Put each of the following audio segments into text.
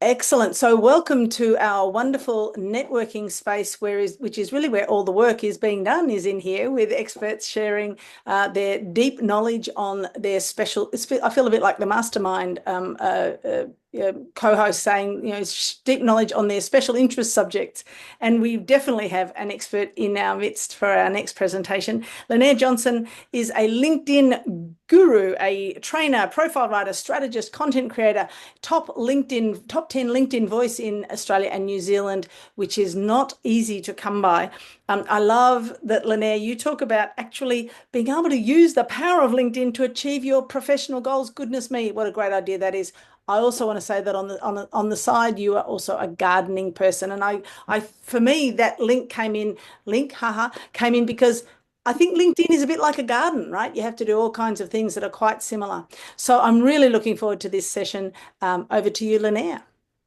Excellent. So welcome to our wonderful networking space, which is really where all the work is being done, is in here with experts sharing their deep knowledge on their special. I feel a bit like the mastermind co-host saying, deep knowledge on their special interest subjects. And we definitely have an expert in our midst for our next presentation. Lynnaire Johnston is a LinkedIn guru, a trainer, profile writer, strategist, content creator, top 10 LinkedIn voice in Australia and New Zealand, which is not easy to come by. I love that, Lynnaire, you talk about actually being able to use the power of LinkedIn to achieve your professional goals. Goodness me, what a great idea that is. I also want to say that on the side, you are also a gardening person, and I for me that came in because I think LinkedIn is a bit like a garden, right? You have to do all kinds of things that are quite similar. So I'm really looking forward to this session. Over to you, Lynnaire.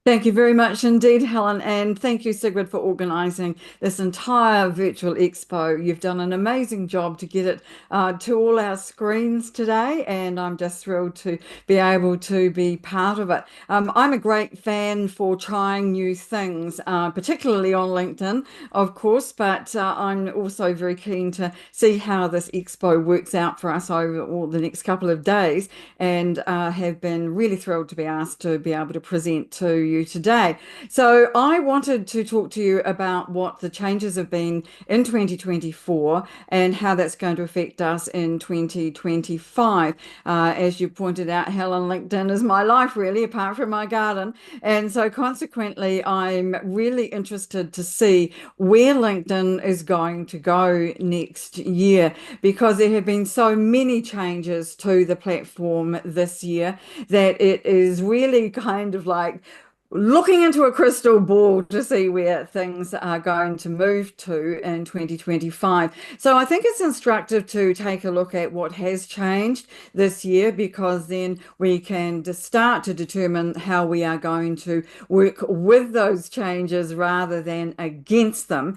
Thank you very much indeed, Helen, and thank you, Sigrid, for organising this entire virtual expo. You've done an amazing job to get it to all our screens today, and I'm just thrilled to be able to be part of it. I'm a great fan for trying new things, particularly on LinkedIn, of course, but I'm also very keen to see how this expo works out for us over all the next couple of days, and have been really thrilled to be asked to be able to present to you today. So I wanted to talk to you about what the changes have been in 2024 and how that's going to affect us in 2025. As you pointed out, Helen, LinkedIn is my life really, apart from my garden. And so consequently, I'm really interested to see where LinkedIn is going to go next year, because there have been so many changes to the platform this year that it is really kind of like looking into a crystal ball to see where things are going to move to in 2025. So I think it's instructive to take a look at what has changed this year, because then we can start to determine how we are going to work with those changes rather than against them,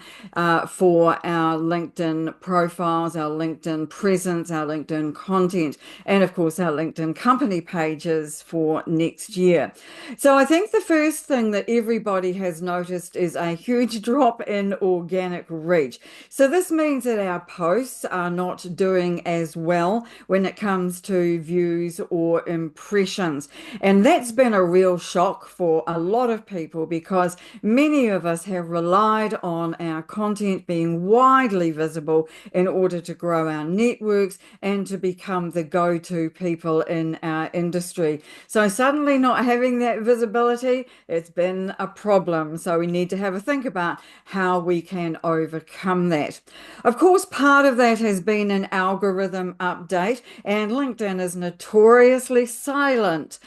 for our LinkedIn profiles, our LinkedIn presence, our LinkedIn content, and of course our LinkedIn company pages for next year. So I think the first thing that everybody has noticed is a huge drop in organic reach. So this means that our posts are not doing as well when it comes to views or impressions. And that's been a real shock for a lot of people, because many of us have relied on our content being widely visible in order to grow our networks and to become the go-to people in our industry. So suddenly not having that visibility, it's been a problem. So we need to have a think about how we can overcome that. Of course, part of that has been an algorithm update, and LinkedIn is notoriously silent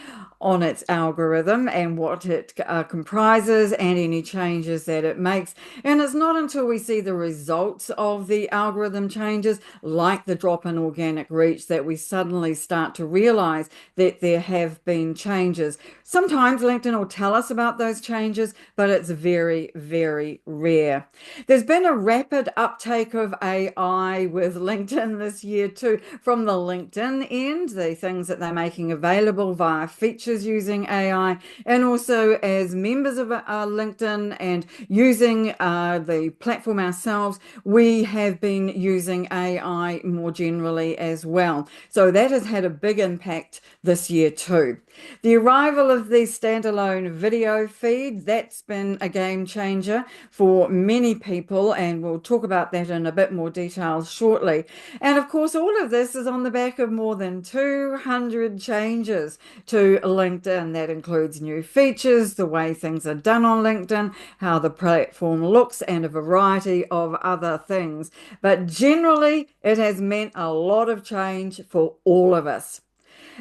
on its algorithm and what it comprises and any changes that it makes. And it's not until we see the results of the algorithm changes, like the drop in organic reach, that we suddenly start to realize that there have been changes. Sometimes LinkedIn will tell us about those changes, but it's very, very rare. There's been a rapid uptake of AI with LinkedIn this year too, from the LinkedIn end, the things that they're making available via features using AI, and also as members of LinkedIn and using the platform ourselves, we have been using AI more generally as well. So that has had a big impact this year too. The arrival of the standalone video feed, that's been a game changer for many people, and we'll talk about that in a bit more detail shortly. And of course, all of this is on the back of more than 200 changes to LinkedIn. That includes new features, the way things are done on LinkedIn, how the platform looks, and a variety of other things. But generally, it has meant a lot of change for all of us.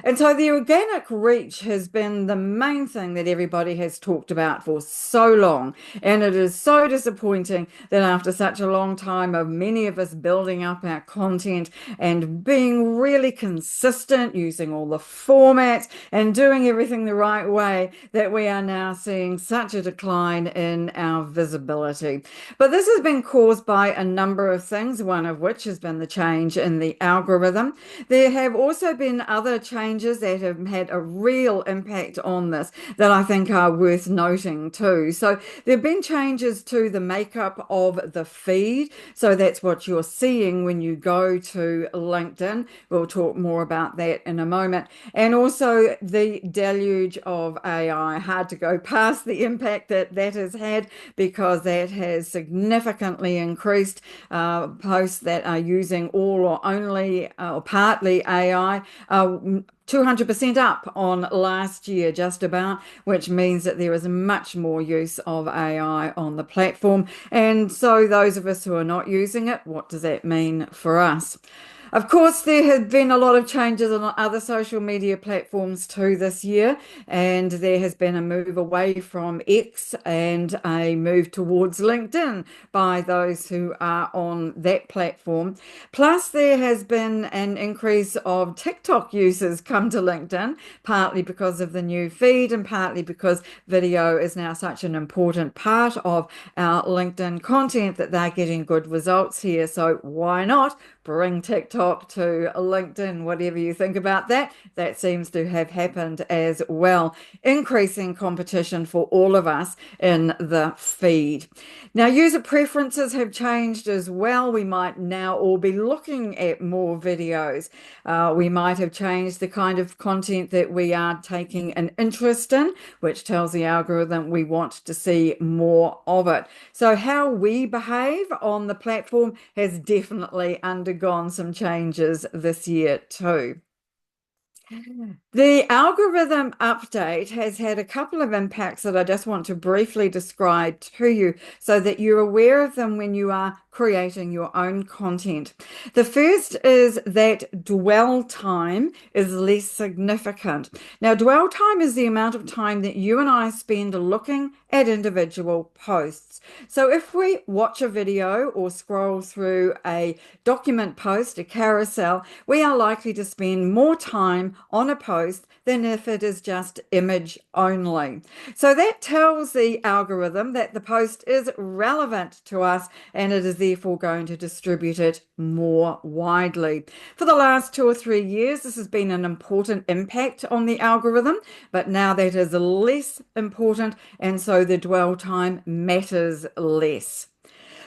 And so the organic reach has been the main thing that everybody has talked about for so long. And it is so disappointing that after such a long time of many of us building up our content and being really consistent, using all the formats and doing everything the right way, that we are now seeing such a decline in our visibility. But this has been caused by a number of things, one of which has been the change in the algorithm. There have also been other changes changes that have had a real impact on this that I think are worth noting too. So there have been changes to the makeup of the feed. So that's what you're seeing when you go to LinkedIn. We'll talk more about that in a moment. And also the deluge of AI. Hard to go past the impact that that has had because that has significantly increased posts that are using all or only or partly AI. 200% up on last year, just about, which means that there is much more use of AI on the platform. And so, those of us who are not using it, what does that mean for us? Of course, there have been a lot of changes on other social media platforms too this year, and there has been a move away from X and a move towards LinkedIn by those who are on that platform. Plus, there has been an increase of TikTok users come to LinkedIn, partly because of the new feed and partly because video is now such an important part of our LinkedIn content that they're getting good results here. So why not bring TikTok to LinkedIn? Whatever you think about that, that seems to have happened as well, increasing competition for all of us in the feed. Now, user preferences have changed as well. We might now all be looking at more videos. We might have changed the kind of content that we are taking an interest in, which tells the algorithm we want to see more of it. So how we behave on the platform has definitely undergone some changes this year too. The algorithm update has had a couple of impacts that I just want to briefly describe to you so that you're aware of them when you are creating your own content. The first is that dwell time is less significant. Now, dwell time is the amount of time that you and I spend looking at individual posts. So if we watch a video or scroll through a document post, a carousel, we are likely to spend more time on a post than if it is just image only. So that tells the algorithm that the post is relevant to us and it is therefore going to distribute it more widely. For the last 2 or 3 years, this has been an important impact on the algorithm, but now that is less important, and so the dwell time matters less.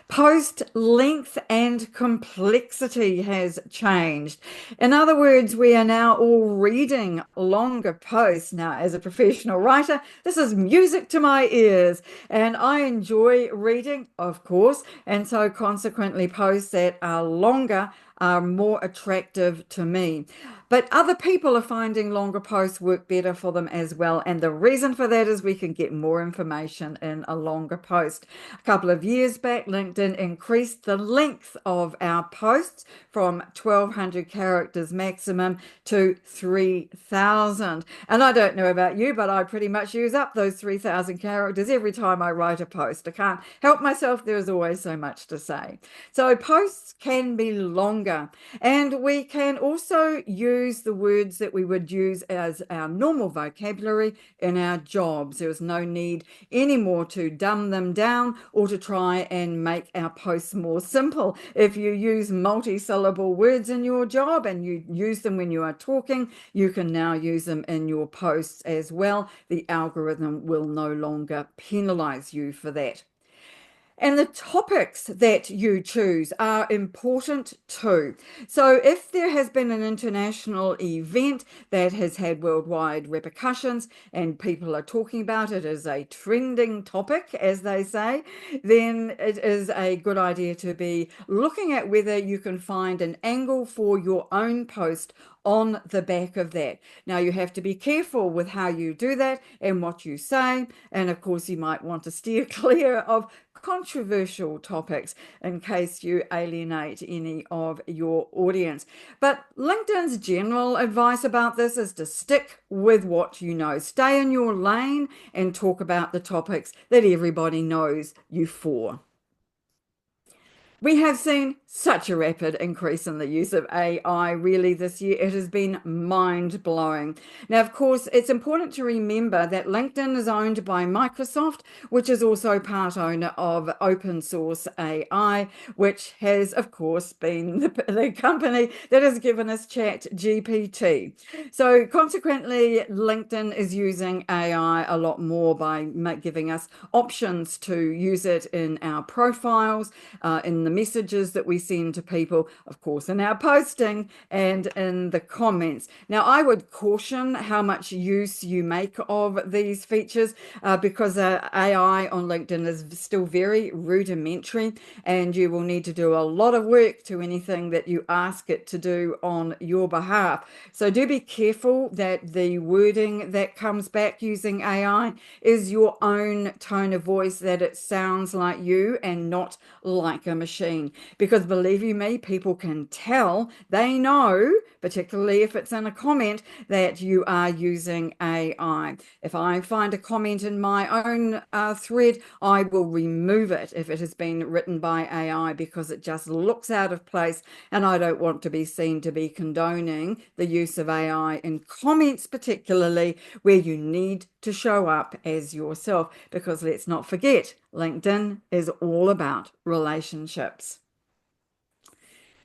Post length and complexity has changed. In other words, we are now all reading longer posts. Now, as a professional writer, this is music to my ears, and I enjoy reading, of course, and so consequently, posts that are longer are more attractive to me. But other people are finding longer posts work better for them as well. And the reason for that is we can get more information in a longer post. A couple of years back, LinkedIn increased the length of our posts from 1,200 characters maximum to 3,000. And I don't know about you, but I pretty much use up those 3,000 characters every time I write a post. I can't help myself. There's always so much to say. So posts can be longer, and we can also use the words that we would use as our normal vocabulary in our jobs. There is no need anymore to dumb them down or to try and make our posts more simple. If you use multi-syllable words in your job and you use them when you are talking, you can now use them in your posts as well. The algorithm will no longer penalize you for that. And the topics that you choose are important too. So if there has been an international event that has had worldwide repercussions and people are talking about it as a trending topic, as they say, then it is a good idea to be looking at whether you can find an angle for your own post on the back of that. Now, you have to be careful with how you do that and what you say. And of course, you might want to steer clear of controversial topics in case you alienate any of your audience. But LinkedIn's general advice about this is to stick with what you know. Stay in your lane and talk about the topics that everybody knows you for. We have seen such a rapid increase in the use of AI really this year. It has been mind-blowing. Now, of course, it's important to remember that LinkedIn is owned by Microsoft, which is also part owner of open source AI, which has, of course, been the company that has given us ChatGPT. So consequently, LinkedIn is using AI a lot more by giving us options to use it in our profiles, in the messages that we send to people, of course, in our posting and in the comments. Now, I would caution how much use you make of these features because AI on LinkedIn is still very rudimentary, and you will need to do a lot of work to anything that you ask it to do on your behalf. So do be careful that the wording that comes back using AI is your own tone of voice, that it sounds like you and not like a machine. Because believe you me, people can tell, they know, particularly if it's in a comment, that you are using AI. If I find a comment in my own thread, I will remove it if it has been written by AI because it just looks out of place, and I don't want to be seen to be condoning the use of AI in comments, particularly where you need to show up as yourself, because let's not forget, LinkedIn is all about relationships.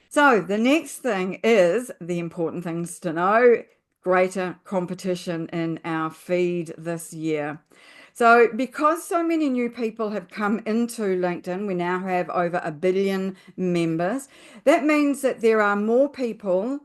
So the next thing is the important things to know: greater competition in our feed this year. So because so many new people have come into LinkedIn, we now have over 1 billion members. That means that there are more people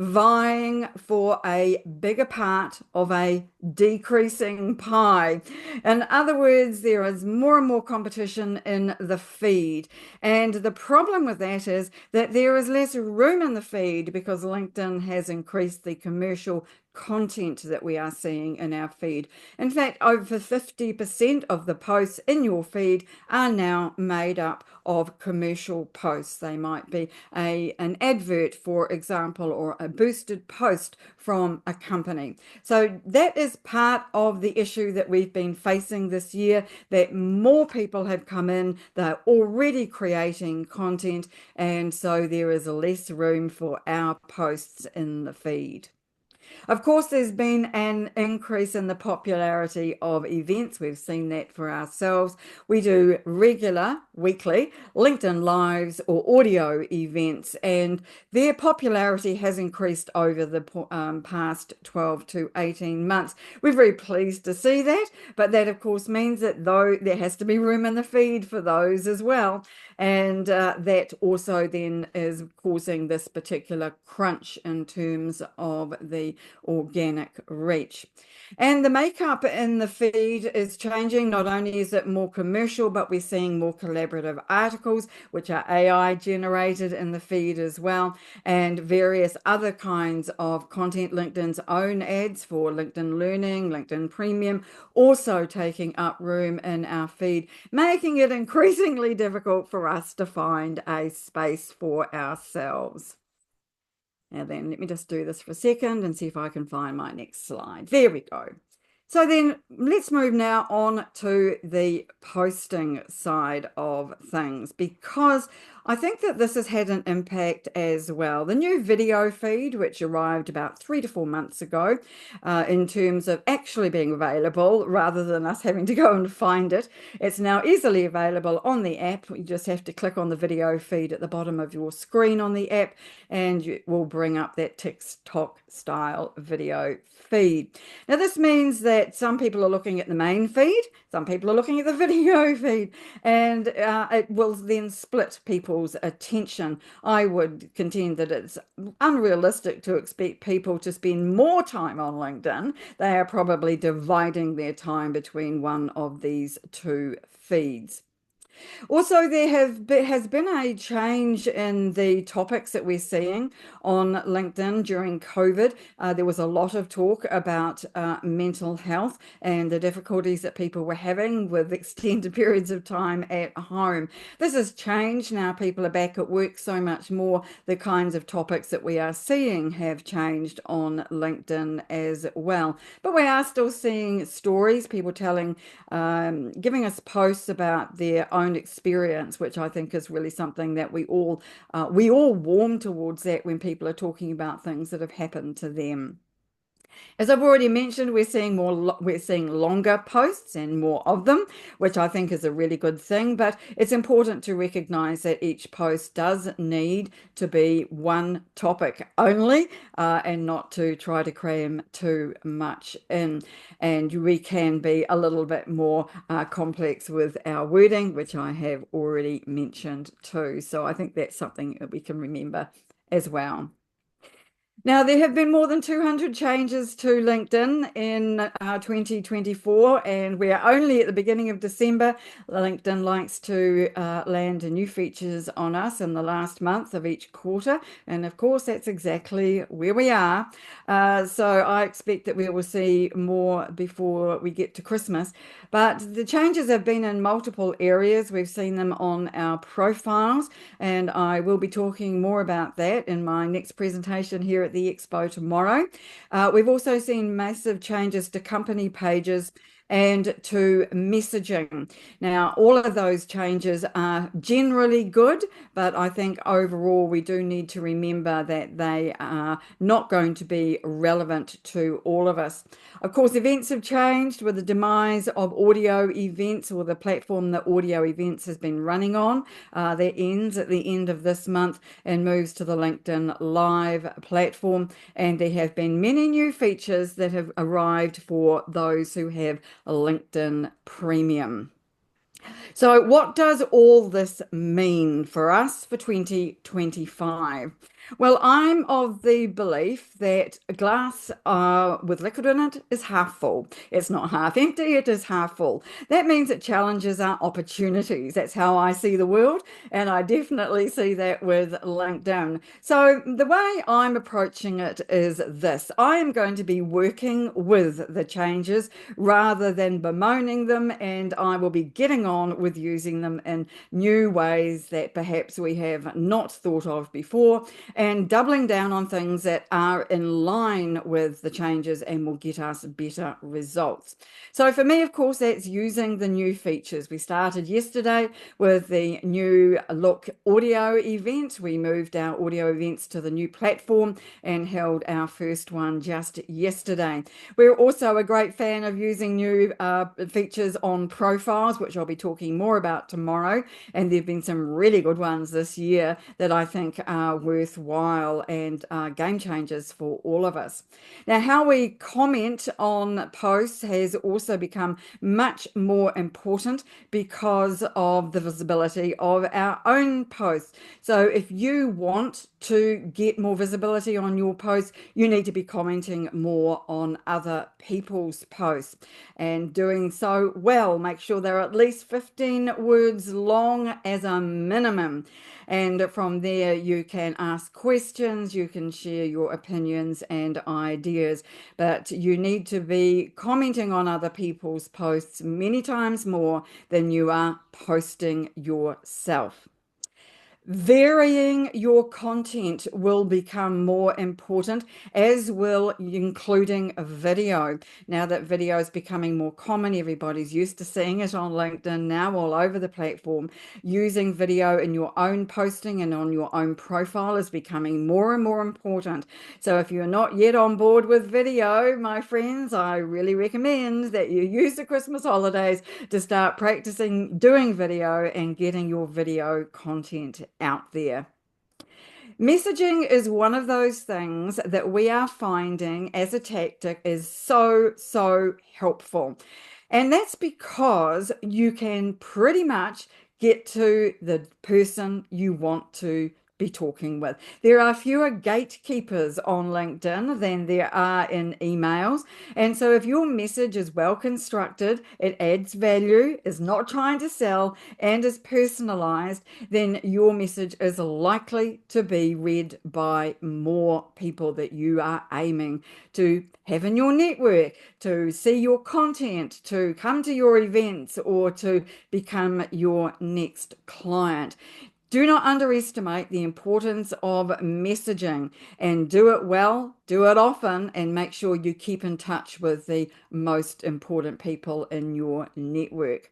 vying for a bigger part of a decreasing pie. In other words, there is more and more competition in the feed. And the problem with that is that there is less room in the feed because LinkedIn has increased the commercial content that we are seeing in our feed. In fact, over 50% of the posts in your feed are now made up of commercial posts. They might be an advert, for example, or a boosted post from a company. So that is part of the issue that we've been facing this year, that more people have come in, they're already creating content, and so there is less room for our posts in the feed. Of course, there's been an increase in the popularity of events. We've seen that for ourselves. We do regular, weekly LinkedIn Lives or audio events, and their popularity has increased over the past 12 to 18 months. We're very pleased to see that, but that, of course, means that though there has to be room in the feed for those as well. And that also then is causing this particular crunch in terms of the organic reach. And the makeup in the feed is changing. Not only is it more commercial, but we're seeing more collaborative articles, which are AI generated in the feed as well, and various other kinds of content. LinkedIn's own ads for LinkedIn Learning, LinkedIn Premium, also taking up room in our feed, making it increasingly difficult for us to find a space for ourselves. Now then, let me just do this for a second and see if I can find my next slide. There we go. So then let's move now on to the posting side of things, because I think that this has had an impact as well. The new video feed, which arrived about 3 to 4 months ago, in terms of actually being available rather than us having to go and find it, it's now easily available on the app. You just have to click on the video feed at the bottom of your screen on the app, and it will bring up that TikTok style video feed. Now, this means that some people are looking at the main feed, some people are looking at the video feed, and it will then split people's attention. I would contend that it's unrealistic to expect people to spend more time on LinkedIn. They are probably dividing their time between one of these two feeds. Also, there has been a change in the topics that we're seeing on LinkedIn during COVID. There was a lot of talk about mental health and the difficulties that people were having with extended periods of time at home. This has changed. Now people are back at work so much more. The kinds of topics that we are seeing have changed on LinkedIn as well. But we are still seeing stories, people telling, giving us posts about their own own experience, which I think is really something that we all warm towards that when people are talking about things that have happened to them. As I've already mentioned, we're seeing longer posts and more of them, which I think is a really good thing. But it's important to recognize that each post does need to be one topic only, and not to try to cram too much in. And we can be a little bit more complex with our wording, which I have already mentioned too. So I think that's something that we can remember as well. Now, there have been more than 200 changes to LinkedIn in 2024, and we are only at the beginning of December. LinkedIn likes to land new features on us in the last month of each quarter, and of course, that's exactly where we are. So I expect that we will see more before we get to Christmas. But the changes have been in multiple areas. We've seen them on our profiles, and I will be talking more about that in my next presentation here at the Expo tomorrow. We've also seen massive changes to company pages and to messaging. Now, all of those changes are generally good, but I think overall we do need to remember that they are not going to be relevant to all of us. Of course, events have changed with the demise of audio events, or the platform that audio events has been running on. That ends at the end of this month and moves to the LinkedIn Live platform. And there have been many new features that have arrived for those who have a LinkedIn Premium. So what does all this mean for us for 2025? Well, I'm of the belief that a glass with liquid in it is half full. It's not half empty, it is half full. That means that challenges are opportunities. That's how I see the world, and I definitely see that with LinkedIn. So the way I'm approaching it is this. I am going to be working with the changes rather than bemoaning them, and I will be getting on with using them in new ways that perhaps we have not thought of before, and doubling down on things that are in line with the changes and will get us better results. So for me, of course, that's using the new features. We started yesterday with the new Look audio event. We moved our audio events to the new platform and held our first one just yesterday. We're also a great fan of using new features on profiles, which I'll be talking more about tomorrow. And there have been some really good ones this year that I think are worthwhile and game changers for all of us. Now, how we comment on posts has also become much more important because of the visibility of our own posts. So if you want to get more visibility on your posts, you need to be commenting more on other people's posts, and doing so well. Make sure they're at least 15 words long as a minimum. And from there, you can ask questions, you can share your opinions and ideas, but you need to be commenting on other people's posts many times more than you are posting yourself. Varying your content will become more important, as will including a video. Now that video is becoming more common, everybody's used to seeing it on LinkedIn now all over the platform. Using video in your own posting and on your own profile is becoming more and more important. So if you're not yet on board with video, my friends, I really recommend that you use the Christmas holidays to start practicing doing video and getting your video content out there. Messaging is one of those things that we are finding as a tactic is so helpful. And that's because you can pretty much get to the person you want to be talking with. There are fewer gatekeepers on LinkedIn than there are in emails. And so if your message is well constructed, it adds value, is not trying to sell, and is personalized, then your message is likely to be read by more people that you are aiming to have in your network, to see your content, to come to your events, or to become your next client. Do not underestimate the importance of messaging, and do it well, do it often, and make sure you keep in touch with the most important people in your network.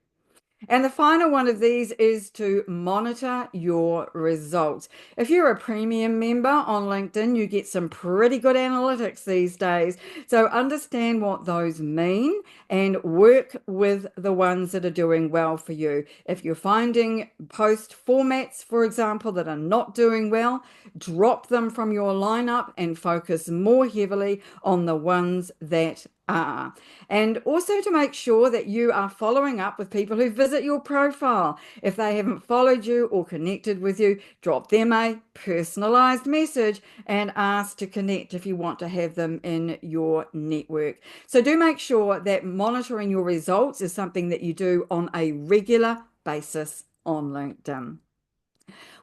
And the final one of these is to monitor your results. If you're a premium member on LinkedIn, you get some pretty good analytics these days. So understand what those mean and work with the ones that are doing well for you. If you're finding post formats, for example, that are not doing well, drop them from your lineup and focus more heavily on the ones that are. And also to make sure that you are following up with people who visit your profile. If they haven't followed you or connected with you, drop them a personalized message and ask to connect if you want to have them in your network. So do make sure that monitoring your results is something that you do on a regular basis on LinkedIn.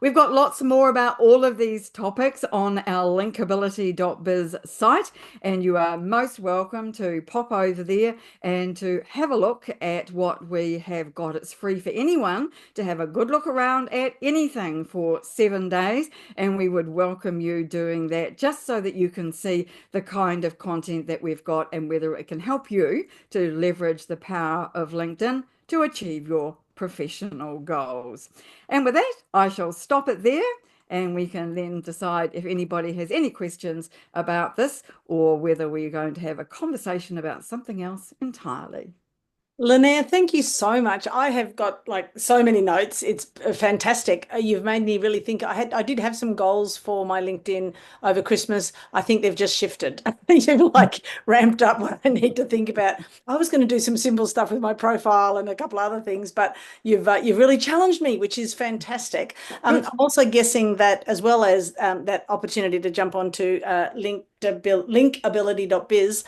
We've got lots more about all of these topics on our linkability.biz site, and you are most welcome to pop over there and to have a look at what we have got. It's free for anyone to have a good look around at anything for 7 days, and we would welcome you doing that just so that you can see the kind of content that we've got and whether it can help you to leverage the power of LinkedIn to achieve your professional goals. And with that, I shall stop it there and we can then decide if anybody has any questions about this or whether we're going to have a conversation about something else entirely. Lynnaire, thank you so much. I have got like so many notes. It's fantastic. You've made me really think. I did have some goals for my LinkedIn over Christmas. I think they've just shifted. You've like ramped up what I need to think about. I was going to do some simple stuff with my profile and a couple other things, but you've really challenged me, which is fantastic. Good. I'm also guessing that as well as that opportunity to jump onto linkability.biz,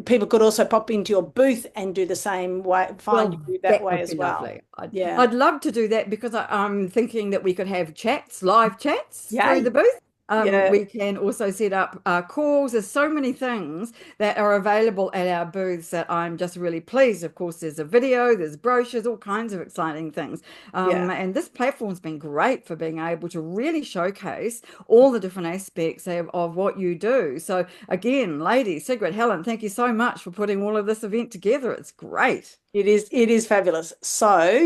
people could also pop into your booth and do the same way, find Well, you that that way would be as well. lovely. Yeah. I'd love to do that because I'm thinking that we could have chats, live chats through the Yay. booth. Yeah. We can also set up calls. There's so many things that are available at our booths that I'm just really pleased. Of course, there's a video, there's brochures, all kinds of exciting things. Yeah. And this platform's been great for being able to really showcase all the different aspects of what you do. So again, ladies, Sigrid, Helen, thank you so much for putting all of this event together. It's great. It is fabulous. So